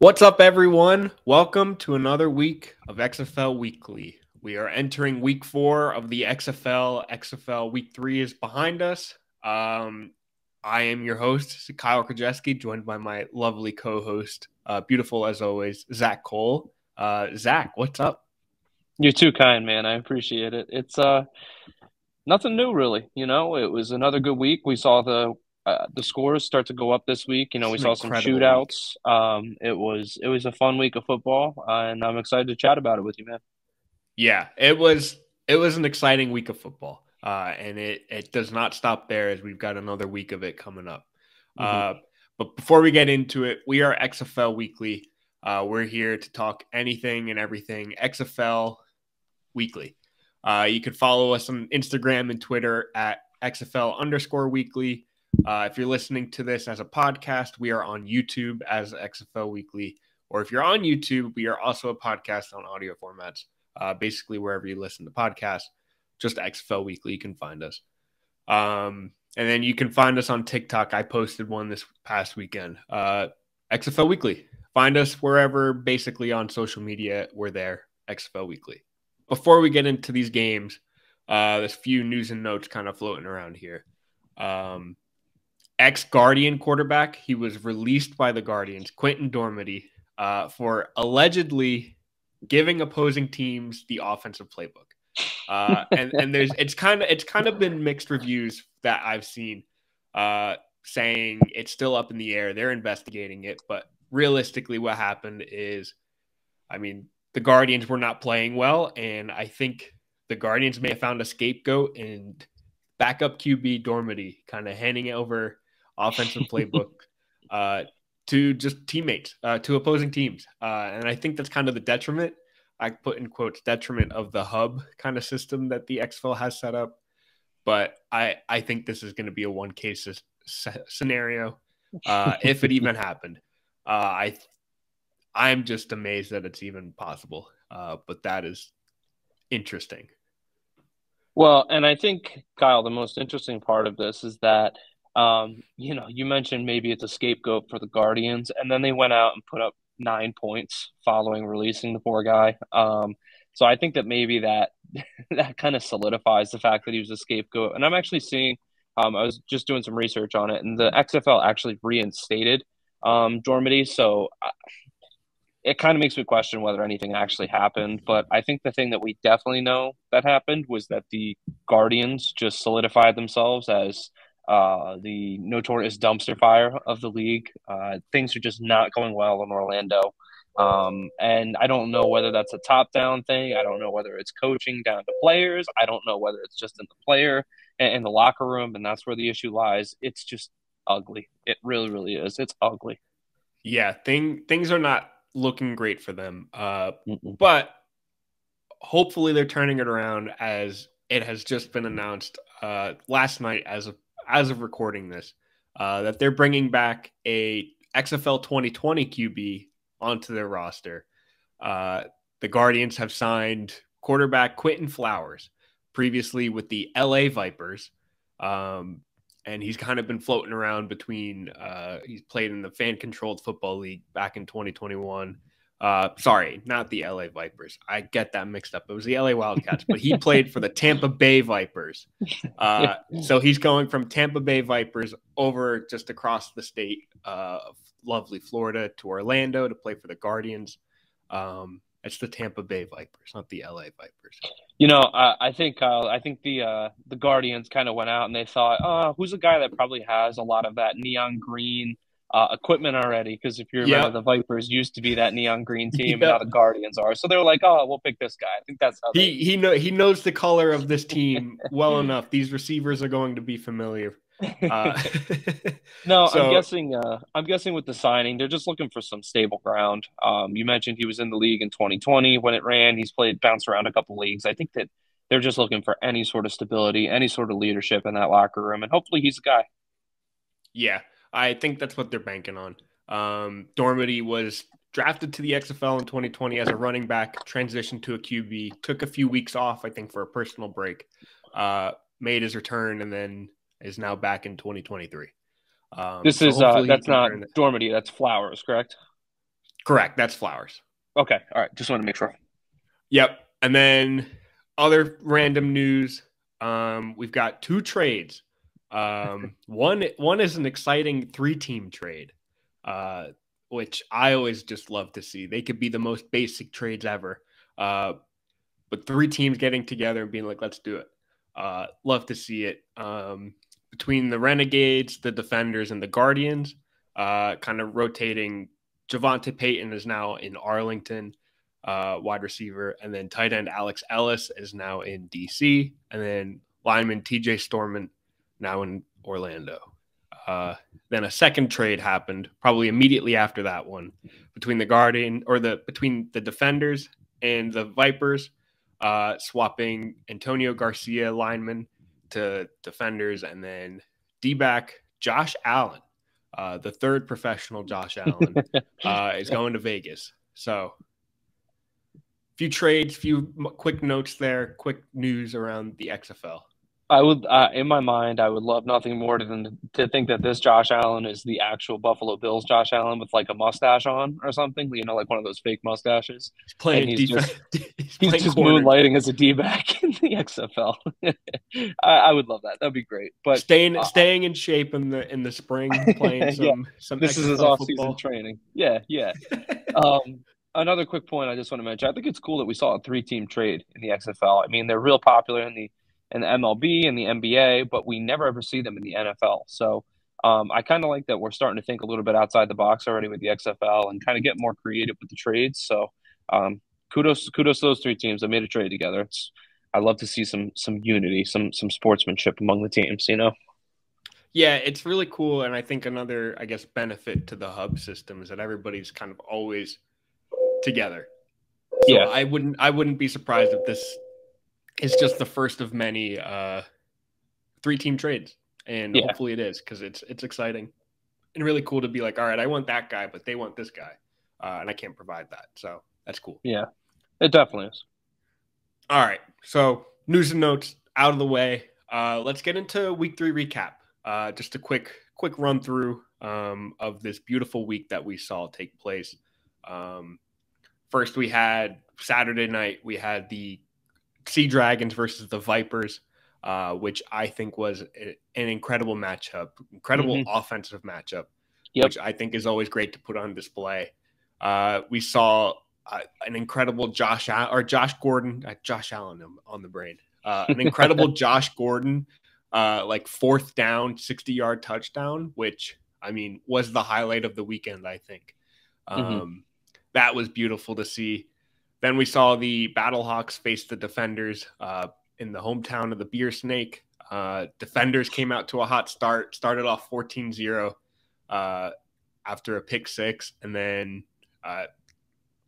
What's up, everyone? Welcome to another week of XFL Weekly. We are entering week 4 of the XFL. XFL week 3 is behind us. I am your host, Kyle Krajewski, joined by my lovely co-host, beautiful as always, Zach Cole. Zach, what's up? You're too kind, man. I appreciate it. It's nothing new really. It was another good week. We saw the scores start to go up this week. It's We an saw some incredible week. shootouts. It was a fun week of football, and I'm excited to chat about it with you, man. Yeah, it was an exciting week of football, and it does not stop there as we've got another week of it coming up. hmm But before we get into it, we are XFL Weekly. We're here to talk anything and everything XFL Weekly. You can follow us on Instagram and Twitter at XFL_weekly. If you're listening to this as a podcast, we are on YouTube as XFL Weekly. Or if you're on YouTube, we are also a podcast on audio formats. Basically, wherever you listen to podcasts, just XFL Weekly, you can find us. And then you can find us on TikTok. I posted one this past weekend. XFL Weekly. Find us wherever, basically on social media, we're there. XFL Weekly. Before we get into these games, there's a few news and notes kind of floating around here. Ex-Guardian quarterback, he was released by the Guardians, Quentin Dormady, for allegedly giving opposing teams the offensive playbook. And there's it's kind of been mixed reviews that I've seen, saying it's still up in the air. They're investigating it, but realistically, what happened is, I mean, the Guardians were not playing well, and I think the Guardians may have found a scapegoat and backup QB Dormady kind of handing it over offensive playbook to just teammates, to opposing teams. And I think that's kind of the detriment. I put in quotes, detriment of the hub kind of system that the XFL has set up. But I think this is going to be a one case scenario, if it even happened. I'm just amazed that it's even possible. But that is interesting. Well, and I think, Kyle, the most interesting part of this is that, you mentioned maybe it's a scapegoat for the Guardians, and then they went out and put up 9 points following releasing the poor guy. So I think that maybe that that kind of solidifies the fact that he was a scapegoat. And I'm actually seeing, I was just doing some research on it, and the XFL actually reinstated Dormady. So it kind of makes me question whether anything actually happened. But I think the thing that we definitely know that happened was that the Guardians just solidified themselves as the notorious dumpster fire of the league. Things are just not going well in Orlando. And I don't know whether that's a top down thing. I don't know whether it's coaching down to players. I don't know whether it's just in the player and in the locker room, and that's where the issue lies. It's just ugly. It really, really is. It's ugly. Yeah, things are not looking great for them. Mm-mm. But hopefully they're turning it around, as it has just been announced last night as of recording this, that they're bringing back a XFL 2020 QB onto their roster. The Guardians have signed quarterback Quentin Flowers, previously with the LA Vipers. And he's kind of been floating around between, he's played in the fan-controlled football league back in 2021. Sorry, not the LA Vipers. I get that mixed up. It was the LA Wildcats, but he played for the Tampa Bay Vipers. So he's going from Tampa Bay Vipers over just across the state of lovely Florida to Orlando to play for the Guardians. It's the Tampa Bay Vipers, not the LA Vipers. I think Kyle. I think the Guardians kind of went out and they thought, oh, who's a guy that probably has a lot of that neon green equipment already? Because if you remember, Yep. the Vipers used to be that neon green team, and now Yep. the Guardians are. So they were like, oh, we'll pick this guy. I think that's how they. He knows the color of this team well enough. These receivers are going to be familiar. Uh, No, I'm so guessing. I'm guessing with the signing, they're just looking for some stable ground. You mentioned he was in the league in 2020 when it ran. He's bounced around a couple leagues. I think that they're just looking for any sort of stability, any sort of leadership in that locker room, and hopefully he's a guy. yeah, I think that's what they're banking on. Dormady was drafted to the XFL in 2020 as a running back, transitioned to a QB, took a few weeks off, I think, for a personal break, made his return, and then is now back in 2023. This So is hopefully he that's can not turn it. Dormady, that's Flowers, correct? Correct. That's Flowers. Okay. All right. Just want to make sure. Yep. And then other random news. We've got 2 trades. One is an exciting 3-team trade, which I always just love to see. They could be the most basic trades ever. But 3 teams getting together and being like, let's do it. Love to see it. Between the Renegades, the Defenders, and the Guardians, kind of rotating. Javonte Payton is now in Arlington, wide receiver, and then tight end Alex Ellis is now in DC, and then lineman TJ Storman now in Orlando. Then a second trade happened probably immediately after that one between between the Defenders and the Vipers, swapping Antonio Garcia, lineman, to Defenders, and then D-back Josh Allen, the third professional Josh Allen, is going to Vegas. So few trades, few quick notes there, quick news around the XFL. I would, in my mind, I would love nothing more than to think that this Josh Allen is the actual Buffalo Bills Josh Allen with like a mustache on or something, like one of those fake mustaches. He's playing and he's defense. He's just moonlighting as a D-back in the XFL. I would love that. That'd be great. But staying in shape in the spring, playing some. This is his off-season training. Yeah. Another quick point I just want to mention. I think it's cool that we saw a 3-team trade in the XFL. I mean, they're real popular in the MLB and the NBA, but we never ever see them in the NFL. So I kind of like that we're starting to think a little bit outside the box already with the XFL and kind of get more creative with the trades. So kudos to those 3 teams that made a trade together. I love to see some unity, some sportsmanship among the teams, Yeah, it's really cool. And I think another, benefit to the hub system is that everybody's kind of always together. So yeah. I wouldn't be surprised if this is just the first of many 3-team trades. And hopefully it is, because it's exciting and really cool to be like, all right, I want that guy, but they want this guy. And I can't provide that. So that's cool. Yeah, it definitely is. All right. So news and notes out of the way. Let's get into week 3 recap. Just a quick run through of this beautiful week that we saw take place. First, we had Saturday night. We had the Sea Dragons versus the Vipers, which I think was an incredible matchup, offensive matchup, which I think is always great to put on display. We saw an incredible Josh Gordon on the brain. An incredible Josh Gordon, like 4th down, 60-yard touchdown, which was the highlight of the weekend. I think that was beautiful to see. Then we saw the Battlehawks face the Defenders in the hometown of the Beer Snake. Defenders came out to a hot start, started off 14-0 after a pick 6, and then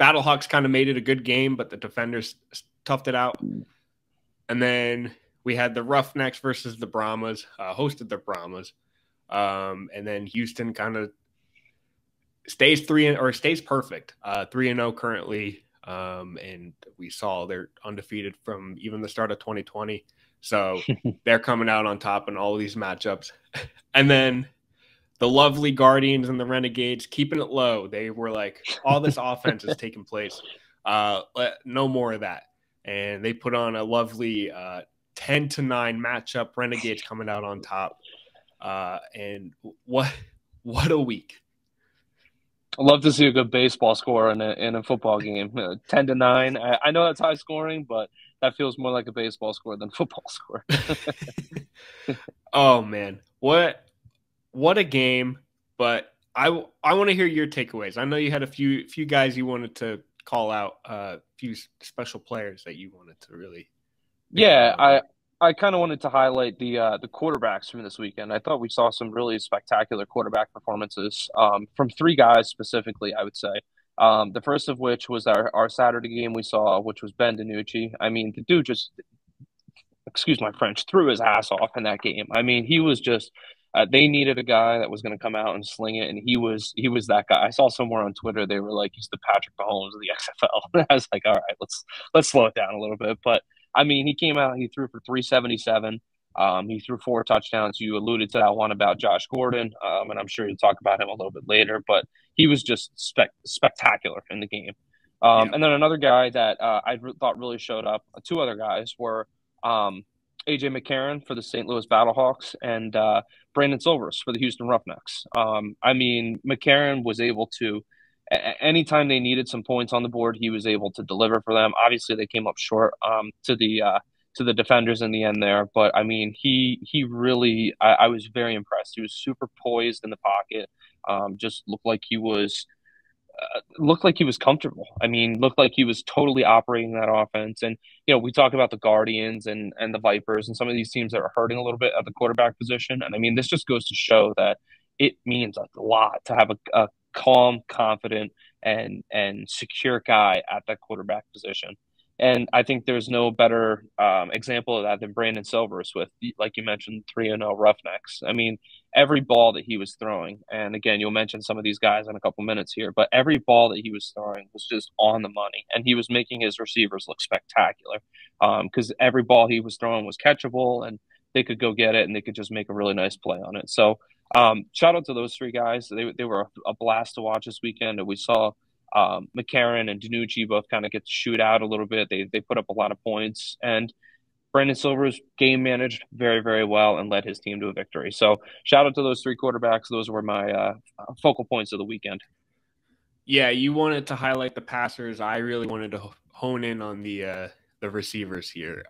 Battlehawks kind of made it a good game, but the Defenders toughed it out. And then we had the Roughnecks versus the Brahmas, hosted the Brahmas. And then Houston kind of stays perfect, 3-0 currently. And we saw they're undefeated from even the start of 2020. So they're coming out on top in all of these matchups. And then the lovely Guardians and the Renegades keeping it low. They were like, all this offense is taking place. No more of that. And they put on a lovely 10-9 matchup. Renegades coming out on top. And what a week. I love to see a good baseball score in a football game. 10-9. I know that's high scoring, but that feels more like a baseball score than a football score. Oh man, what a game! But I want to hear your takeaways. I know you had a few guys you wanted to call out, a few special players that you wanted to really. Yeah, I kind of wanted to highlight the quarterbacks from this weekend. I thought we saw some really spectacular quarterback performances from 3 guys specifically, I would say. The first of which was our Saturday game we saw, which was Ben DiNucci. The dude just, excuse my French, threw his ass off in that game. He was just they needed a guy that was going to come out and sling it, and he was that guy. I saw somewhere on Twitter they were like, he's the Patrick Mahomes of the XFL. I was like, all right, let's slow it down a little bit. But he came out, he threw for 377, He threw 4 touchdowns. You alluded to that one about Josh Gordon, and I'm sure you'll talk about him a little bit later, but he was just spectacular in the game. Yeah. And then another guy that thought really showed up, two other guys were AJ McCarron for the St. Louis Battlehawks and Brandon Silvers for the Houston Roughnecks. I mean, McCarron was able to, anytime they needed some points on the board, he was able to deliver for them. Obviously, they came up short to the defenders in the end there, but I mean, he really, I was very impressed. He was super poised in the pocket. Just looked like he was comfortable. I mean, looked like he was totally operating that offense. And we talk about the Guardians and the Vipers and some of these teams that are hurting a little bit at the quarterback position. And I mean, this just goes to show that it means a lot to have a calm, confident, and secure guy at that quarterback position. And I think there's no better example of that than Brandon Silvers with, like you mentioned, 3-0 Roughnecks. I mean, every ball that he was throwing, and again, you'll mention some of these guys in a couple minutes here, but every ball that he was throwing was just on the money, and he was making his receivers look spectacular because every ball he was throwing was catchable, and they could go get it, and they could just make a really nice play on it. So shout out to those three guys. They were a blast to watch this weekend, and we saw McCarron and DiNucci both kind of get to shoot out a little bit. They put up a lot of points, and Brandon Silvers game managed very, very well and led his team to a victory. So shout out to those three quarterbacks. Those were my focal points of the weekend. Yeah, you wanted to highlight the passers. I really wanted to hone in on the receivers here,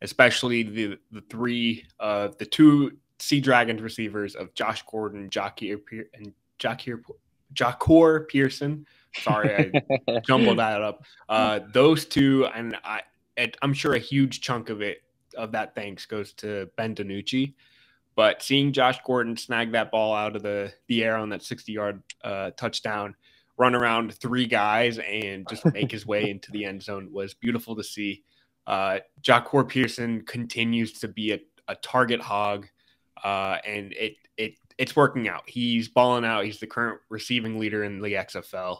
especially the two Sea Dragons receivers of Josh Gordon, Jahcour Pearson. Sorry, I jumbled that up. Those two, and I'm sure a huge chunk of that thanks goes to Ben DiNucci. But seeing Josh Gordon snag that ball out of the air on that 60-yard touchdown, run around three guys, and just make his way into the end zone was beautiful to see. Jahcour Pearson continues to be a target hog, and it's working out. He's balling out. He's the current receiving leader in the XFL.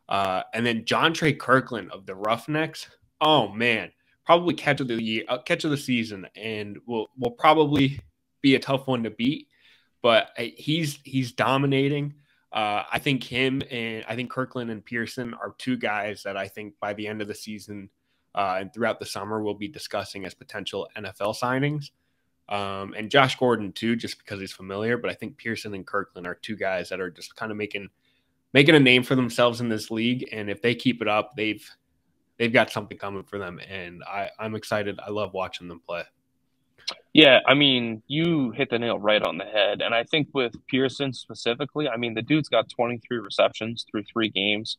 And then John Trey Kirkland of the Roughnecks. Oh man, probably catch of the season, and will probably be a tough one to beat. But he's dominating. I think Kirkland and Pearson are two guys that I think by the end of the season and throughout the summer we'll be discussing as potential NFL signings. And Josh Gordon too, just because he's familiar. But I think Pearson and Kirkland are two guys that are just kind of making a name for themselves in this league. And if they keep it up, they've got something coming for them. And I'm excited. I love watching them play. Yeah, I mean, you hit the nail right on the head. And I think with Pearson specifically, I mean, the dude's got 23 receptions through 3 games.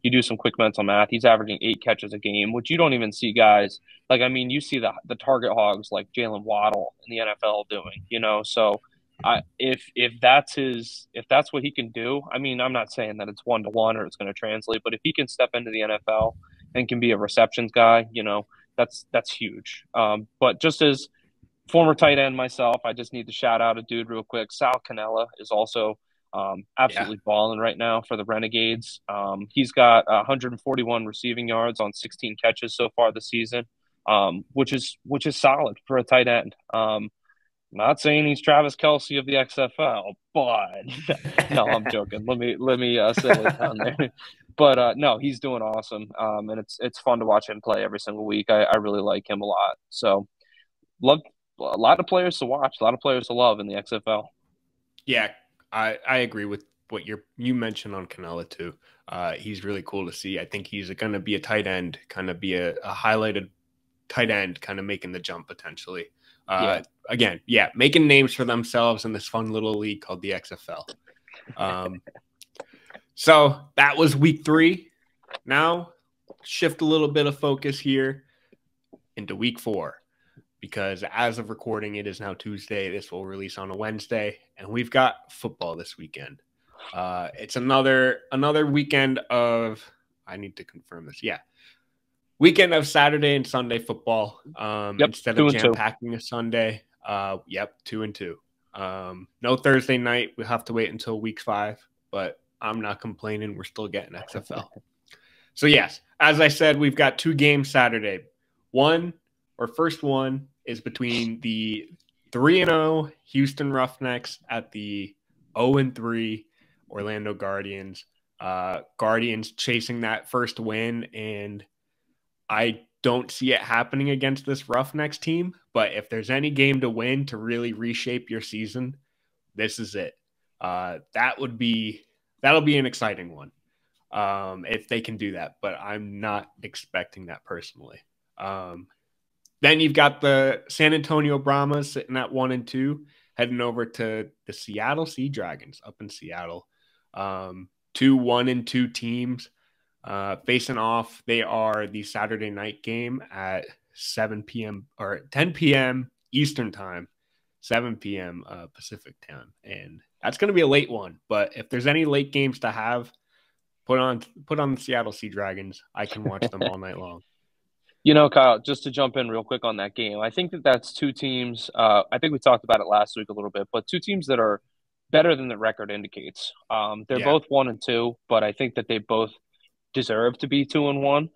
You do some quick mental math. He's averaging 8 catches a game, which you don't even see guys like. I mean, you see the target hogs like Jalen Waddle in the NFL doing. So if that's what he can do, I mean, I'm not saying that it's 1-to-1 or it's going to translate, but if he can step into the NFL and can be a receptions guy, that's huge. But just as former tight end myself, I just need to shout out a dude real quick. Sal Cannella is also absolutely balling right now for the Renegades. He's got 141 receiving yards on 16 catches so far this season, which is solid for a tight end. Not saying he's Travis Kelce of the XFL, but no, I'm joking. Let me settle it down there. But no, he's doing awesome, and it's fun to watch him play every single week. I really like him a lot. So love a lot of players to watch, a lot of players to love in the XFL. Yeah, I agree with what you mentioned on Cannella too. He's really cool to see. I think he's going to be a tight end, kind of be a highlighted tight end, kind of making the jump potentially. Again, making names for themselves in this fun little league called the XFL. So that was week 3. Now shift a little bit of focus here into week 4. Because as of recording, it is now Tuesday. This will release on a Wednesday, and we've got football this weekend. It's another weekend of – I need to confirm this. Yeah. Weekend of Saturday and Sunday football instead of jam-packing a Sunday. 2-2. No Thursday night. We'll have to wait until week 5, but I'm not complaining. We're still getting XFL. So, yes, as I said, we've got 2 games Saturday. Our first one is between the 3-0 Houston Roughnecks at the 0-3 Orlando Guardians. Guardians chasing that first win, and I don't see it happening against this Roughnecks team. But if there's any game to win to really reshape your season, this is it. That'll be an exciting one if they can do that. But I'm not expecting that personally. Then you've got the San Antonio Brahmas sitting at 1-2, heading over to the Seattle Sea Dragons up in Seattle. 2 1-2 teams facing off. They are the Saturday night game at 7 p.m. or 10 p.m. Eastern time, 7 p.m. Pacific time, and that's going to be a late one. But if there's any late games to have, put on the Seattle Sea Dragons. I can watch them all night long. Kyle, just to jump in real quick on that game, I think that's two teams. I think we talked about it last week a little bit, but two teams that are better than the record indicates. They're both 1-2, but I think that they both deserve to be 2-1.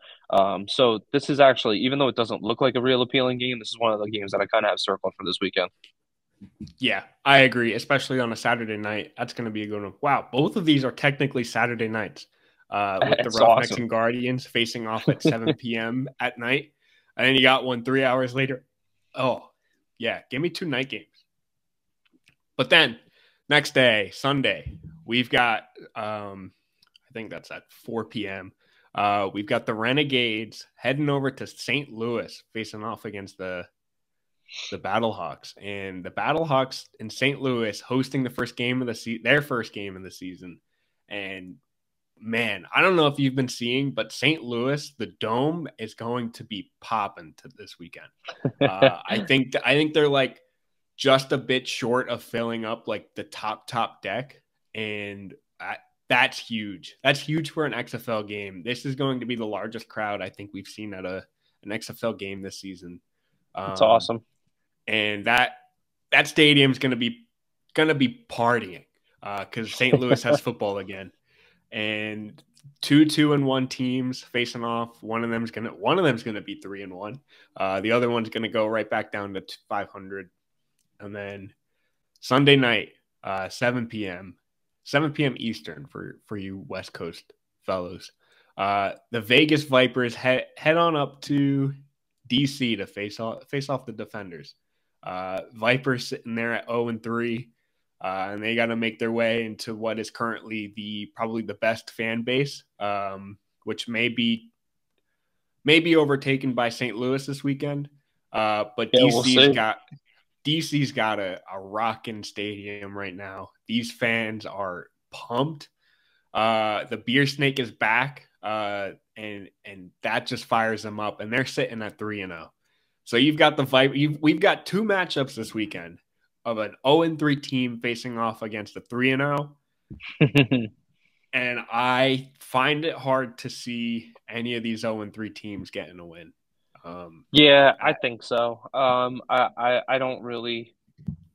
So this is actually, even though it doesn't look like a real appealing game, this is one of the games that I kind of have circled for this weekend. Yeah, I agree, especially on a Saturday night. That's going to be a good one. Wow, both of these are technically Saturday nights. With the Roughnecks and Guardians facing off at 7 p.m. at night. And then you got one 3 hours later. Oh, yeah, give me 2 night games. But then next day, Sunday, we've got, I think that's at 4 p.m. We've got the Renegades heading over to St. Louis facing off against the Battlehawks. And the Battlehawks in St. Louis hosting the first game of their first game of the season. And man, I don't know if you've been seeing, but St. Louis, the Dome is going to be popping to this weekend. I think they're like just a bit short of filling up like the top deck, and that's huge. That's huge for an XFL game. This is going to be the largest crowd I think we've seen at an XFL game this season. It's awesome, and that stadium's going to be partying because St. Louis has football again. And 2-2-1 teams facing off. One of them's gonna be 3-1. The other one's gonna go right back down to 500. And then Sunday night, 7 p.m. Eastern for you West Coast fellows. The Vegas Vipers head on up to DC to face off the Defenders. Vipers sitting there at 0-3. And they got to make their way into what is currently probably the best fan base, which may be overtaken by St. Louis this weekend. But yeah, DC's got a rocking stadium right now. These fans are pumped. The Beer Snake is back, and that just fires them up. And they're sitting at 3-0. So you've got we've got 2 matchups this weekend of an 0-3 team facing off against a 3-0. And I find it hard to see any of these 0-3 teams getting a win. I think so. I don't really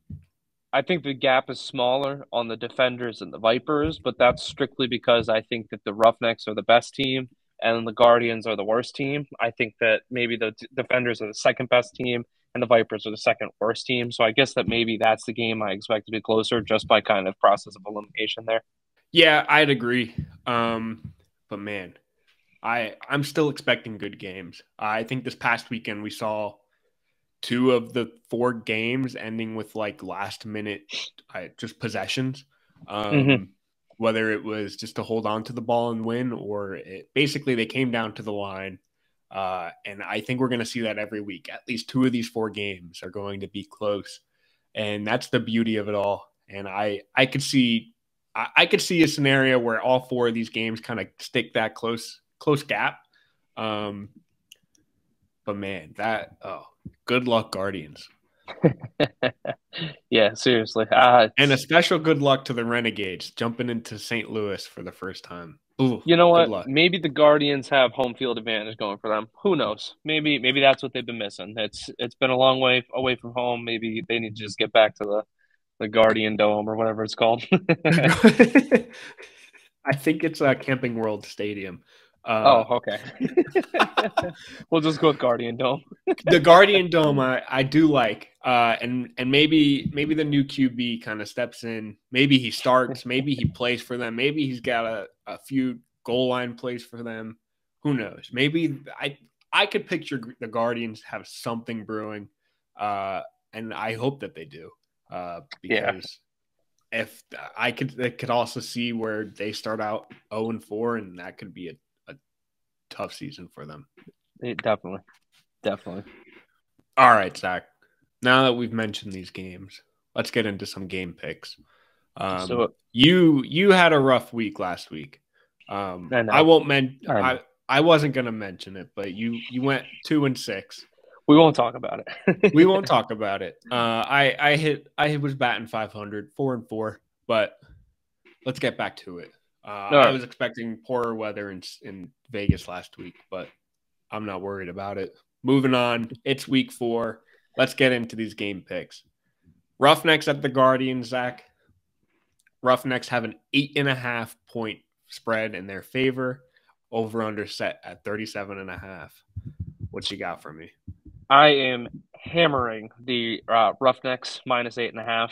– I think the gap is smaller on the Defenders and the Vipers, but that's strictly because I think that the Roughnecks are the best team and the Guardians are the worst team. I think that maybe the Defenders are the second best team and the Vipers are the second worst team. So I guess that maybe that's the game I expect to be closer just by kind of process of elimination there. Yeah, I'd agree. But man, I'm still expecting good games. I think this past weekend we saw 2 of the 4 games ending with like last minute just possessions. Whether it was just to hold on to the ball and win, or basically they came down to the line. And I think we're going to see that every week. At least 2 of these 4 games are going to be close. And that's the beauty of it all. And I could see a scenario where all 4 of these games kind of stick that close gap. But man, good luck, Guardians. Yeah, seriously. And a special good luck to the Renegades jumping into St. Louis for the first time. Ooh, you know what? Maybe the Guardians have home field advantage going for them. Who knows? Maybe that's what they've been missing. It's been a long way away from home. Maybe they need to just get back to the Guardian Dome or whatever it's called. I think it's Camping World Stadium. Oh, okay. We'll just go with Guardian Dome. The Guardian Dome, I do like, and maybe the new QB kind of steps in. Maybe he starts. Maybe he plays for them. Maybe he's got a few goal line plays for them. Who knows? Maybe I could picture the Guardians have something brewing, and I hope that they do, because if I could also see where they start out 0-4, and that could be a tough season for them. Definitely. All right, Zach. Now that we've mentioned these games, let's get into some game picks. You had a rough week last week. I won't I wasn't gonna mention it, but you went 2-6. We won't talk about it. We won't talk about it. I was batting 500, 4-4, but let's get back to it. I was expecting poorer weather in Vegas last week, but I'm not worried about it. Moving on, it's week 4. Let's get into these game picks. Roughnecks at the Guardians, Zach. Roughnecks have an 8.5 point spread in their favor. Over under set at 37.5. What you got for me? I am hammering the Roughnecks minus 8.5.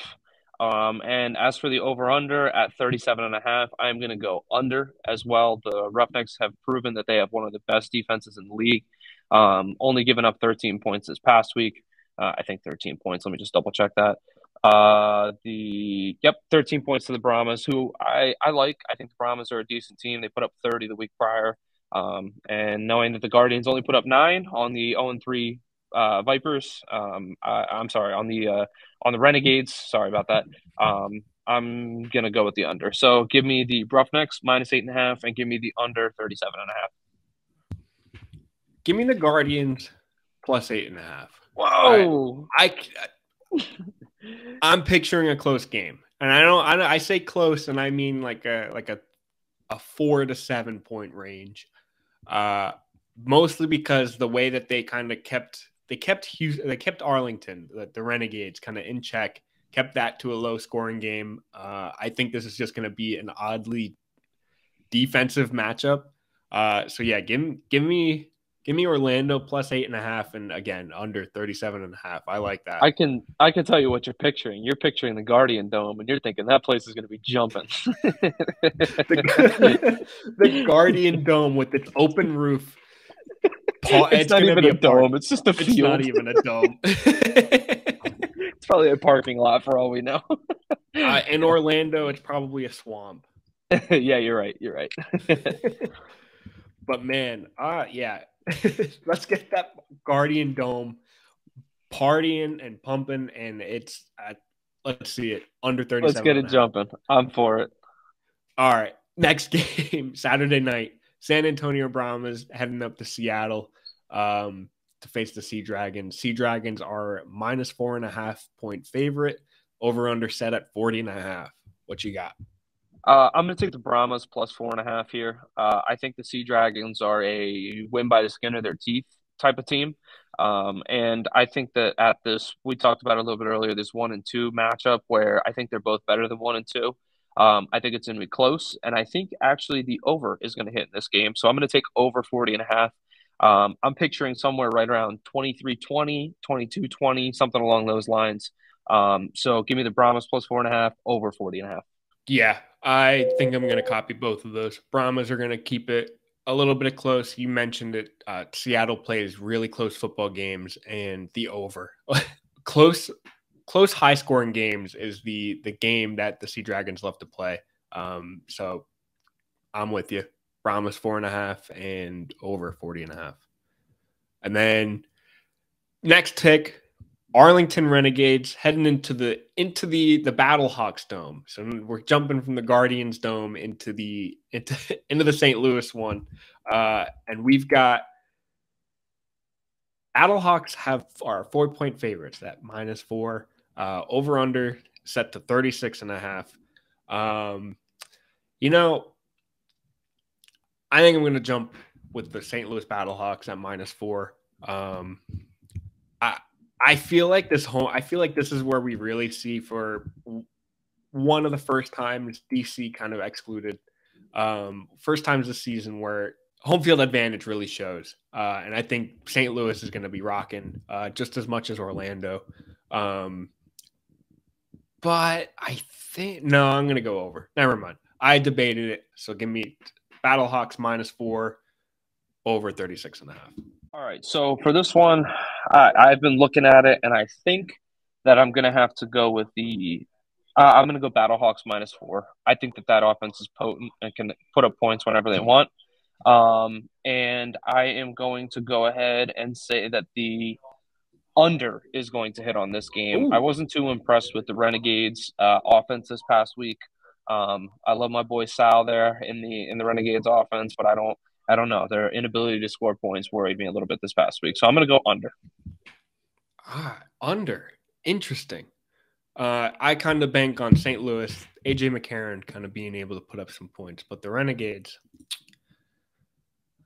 And as for the over-under at 37.5, I'm going to go under as well. The Roughnecks have proven that they have one of the best defenses in the league. Only giving up 13 points this past week. I think 13 points. Let me just double check that. 13 points to the Brahmas, who I like. I think the Brahmas are a decent team. They put up 30 the week prior. And knowing that the Guardians only put up 9 on the 0-3 Vipers, I'm sorry, on the Renegades. Sorry about that. I'm gonna go with the under. So give me the Roughnecks minus 8.5, and give me the under 37.5. Give me the Guardians plus 8.5. Whoa! I'm picturing a close game, and I say close, and I mean like a 4 to 7 point range. Mostly because the way that they kind of kept Arlington, the Renegades, kind of in check, kept that to a low scoring game. I think this is just going to be an oddly defensive matchup. So yeah, give me Orlando plus 8.5, and again under 37.5. I like that. I can tell you what you're picturing. You're picturing the Guardian Dome, and you're thinking that place is going to be jumping. the Guardian Dome with its open roof. It's not even a dome. It's just a field. It's not even a dome. It's probably a parking lot for all we know. In Orlando, it's probably a swamp. Yeah, you're right. But man, yeah. Let's get that Guardian Dome partying and pumping, and it's let's see it under 37. Let's get it jumping. I'm for it. All right, next game, Saturday night. San Antonio Brahmas heading up to Seattle to face the Sea Dragons. Sea Dragons are minus 4.5 point favorite. Over under set at 40.5. What you got? I'm going to take the Brahmas plus 4.5 here. I think the Sea Dragons are a win by the skin of their teeth type of team. And I think that at this, we talked about it a little bit earlier, this 1 and 2 matchup where I think they're both better than 1 and 2. I think it's going to be close, and I think actually the over is going to hit in this game. So I'm going to take over 40.5. I'm picturing somewhere right around 23-20, 22-20, something along those lines. So give me the Brahmas plus 4.5, over 40.5. Yeah, I think I'm going to copy both of those. Brahmas are going to keep it a little bit close. You mentioned it. Seattle plays really close football games, and the over. Close, high-scoring games is the game that the Sea Dragons love to play. So I'm with you. Brahmas 4.5 and over 40.5. And then next pick, Arlington Renegades heading into the Battlehawks dome. So we're jumping from the Guardians dome into the St. Louis one, and we've got Battlehawks are 4 point favorites at -4. Over under set to 36.5. I think I'm going to jump with the St. Louis Battlehawks at -4. I feel like this is where we really see, for one of the first times DC kind of excluded, first times this season where home field advantage really shows. And I think St. Louis is going to be rocking just as much as Orlando. But I think, no, I'm going to go over. Never mind. I debated it. So give me Battlehawks -4 over 36.5. All right. So for this one, I've been looking at it, and I think that I'm going to have to go with I'm going to go Battlehawks -4. I think that offense is potent and can put up points whenever they want. And I am going to go ahead and say that the under is going to hit on this game. Ooh. I wasn't too impressed with the Renegades offense this past week. I love my boy Sal there in the Renegades offense, but I don't know. Their inability to score points worried me a little bit this past week. So I'm going to go under. Under. Interesting. I kind of bank on St. Louis, AJ McCarron kind of being able to put up some points, but the Renegades,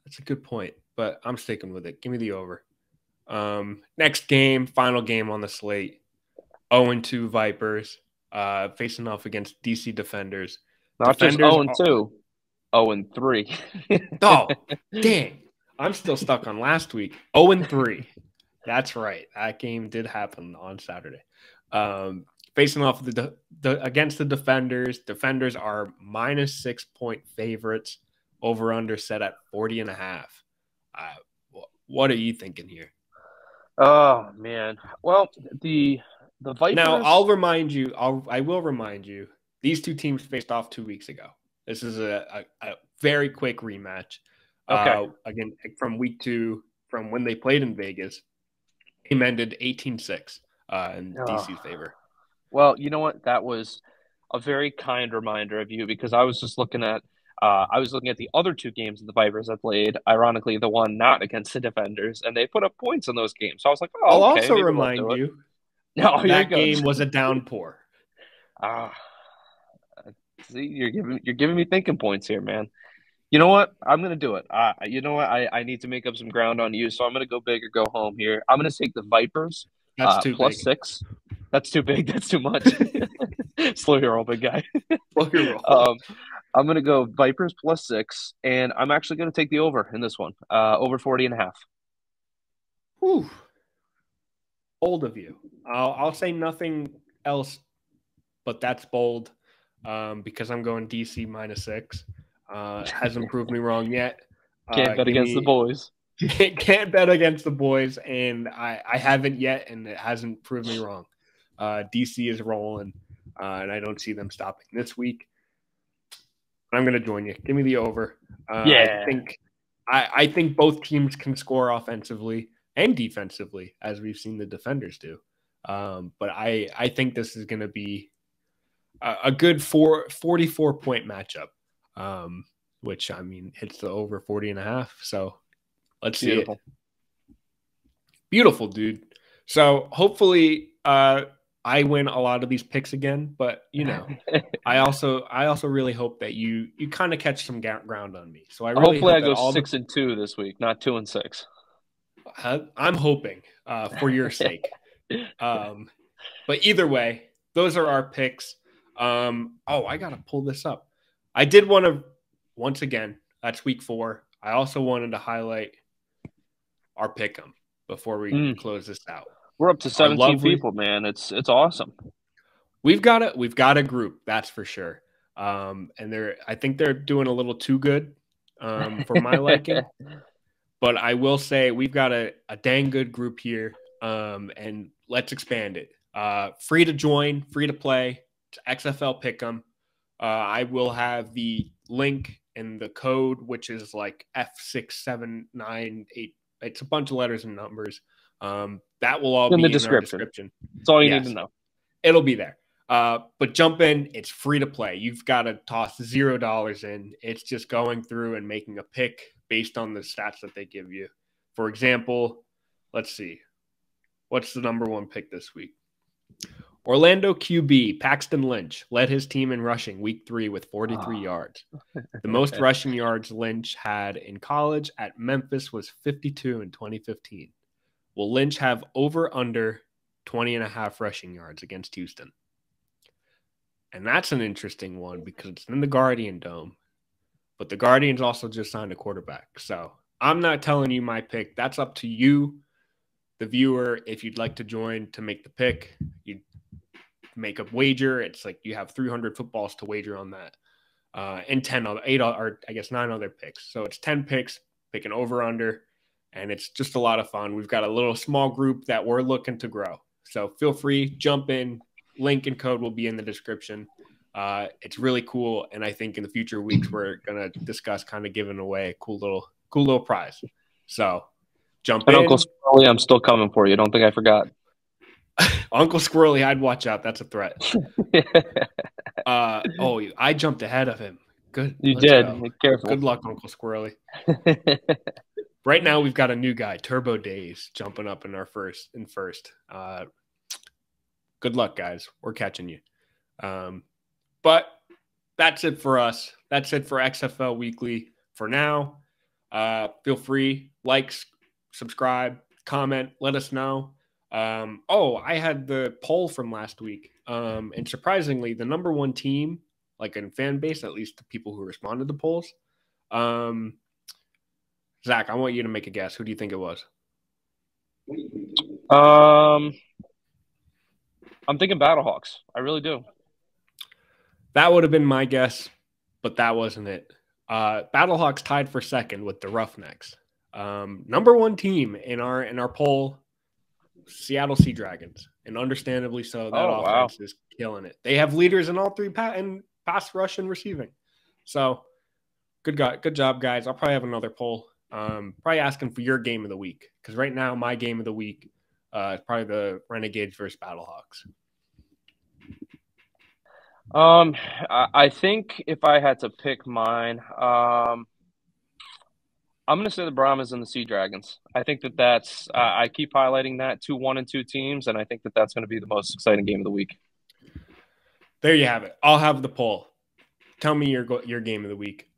that's a good point, but I'm sticking with it. Give me the over. Next game, final game on the slate, 0-2 Vipers, facing off against DC Defenders. Not Defenders just 0-2, 0-3. Oh, dang. I'm still stuck on last week. 0-3. That's right. That game did happen on Saturday. Facing off against the Defenders. Defenders are -6 point favorites. Over under set at 40.5. What are you thinking here? Oh man. Well, the Vipers. Now I will remind you. These two teams faced off 2 weeks ago. This is a very quick rematch. Okay. Again, from week 2, from when they played in Vegas, game ended 18-6 in DC's favor. Well, you know what? That was a very kind reminder of you because I was just looking at the other 2 games that the Vipers have played. Ironically, the one not against the Defenders, and they put up points in those games. So I was like, "Oh, I'll okay, also maybe remind you that game was a downpour. See, you're giving me thinking points here, man. You know what? I'm gonna do it. You know what? I need to make up some ground on you, so I'm gonna go big or go home here. I'm gonna take the Vipers. That's too +6. That's too big. That's too much. Slow your roll, big guy. Slow your roll. I'm gonna go Vipers +6, and I'm actually gonna take the over in this one. Over 40.5. Whew. Bold of you. I'll say nothing else, but that's bold. Because I'm going DC -6. Hasn't proved me wrong yet. Can't bet against the boys. Can't bet against the boys, and I haven't yet, and it hasn't proved me wrong. DC is rolling, and I don't see them stopping this week. I'm going to join you. Give me the over. Yeah. I think both teams can score offensively and defensively, as we've seen the Defenders do. But I think this is going to be a good 44-point matchup, which, I mean, hits the over 40.5. So let's see it. Beautiful, dude. So hopefully I win a lot of these picks again, but you know, I also really hope that you kind of catch some ground on me. So I really hopefully I go 6-2 this week, not 2-6. I'm hoping for your sake. But either way, those are our picks. I gotta pull this up. I did want to, once again, that's week 4. I also wanted to highlight our Pick'Em before we close this out. We're up to 17 people, man. It's awesome. We've got a group, that's for sure. And I think they're doing a little too good for my liking. But I will say we've got a dang good group here. And let's expand it. Free to join, free to play. It's XFL Pick'Em. I will have the link and the code, which is like F6798. It's a bunch of letters and numbers. That will all be in the description. That's all you need to know. It'll be there. But jump in. It's free to play. You've got to toss $0 in. It's just going through and making a pick based on the stats that they give you. For example, let's see. What's the number 1 pick this week? Orlando QB Paxton Lynch led his team in rushing week 3 with 43 yards. The most rushing yards Lynch had in college at Memphis was 52 in 2015. Will Lynch have over under 20.5 rushing yards against Houston? And that's an interesting one because it's in the Guardian Dome. but the Guardians also just signed a quarterback. So I'm not telling you my pick. That's up to you, the viewer. If you'd like to join to make the pick, you make a wager. It's like you have 300 footballs to wager on that. And 9 other picks. So it's 10 picks, pick an over-under, and it's just a lot of fun. We've got a little small group that we're looking to grow. So feel free, jump in. Link and code will be in the description. It's really cool, and I think in the future weeks we're gonna discuss kind of giving away a cool little prize. So jump in. Uncle Squirrely, I'm still coming for you. Don't think I forgot. Uncle Squirrely, I'd watch out. That's a threat. I jumped ahead of him. Good. You did. Careful. Good luck, Uncle Squirrely. Right now, we've got a new guy, Turbo Days, jumping up in first. Good luck, guys. We're catching you. But that's it for us. That's it for XFL Weekly for now. Feel free, subscribe, comment, let us know. I had the poll from last week. And surprisingly, the number one team, like in fan base, at least the people who responded to polls. Zach, I want you to make a guess. Who do you think it was? I'm thinking Battlehawks. I really do. That would have been my guess, but that wasn't it. Battlehawks tied for second with the Roughnecks. Number one team in our poll, Seattle Sea Dragons, and understandably so. That offense is killing it. They have leaders in all three pass rush and receiving. So good job, guys. I'll probably have another poll. Probably asking for your game of the week, because right now my game of the week is probably the Renegades versus Battlehawks. I think if I had to pick mine, I'm going to say the Brahmas and the Sea Dragons. I think that's I keep highlighting that 2 1-2 teams, and I think that's going to be the most exciting game of the week. There you have it. I'll have the poll. Tell me your game of the week.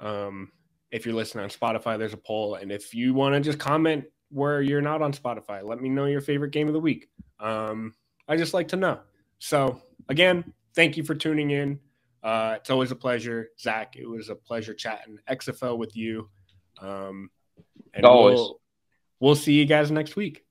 If you're listening on Spotify, there's a poll, and if you want to just comment where you're not on Spotify, let me know your favorite game of the week. I just like to know. So again, thank you for tuning in. It's always a pleasure, Zach. It was a pleasure chatting XFL with you. And always. We'll see you guys next week.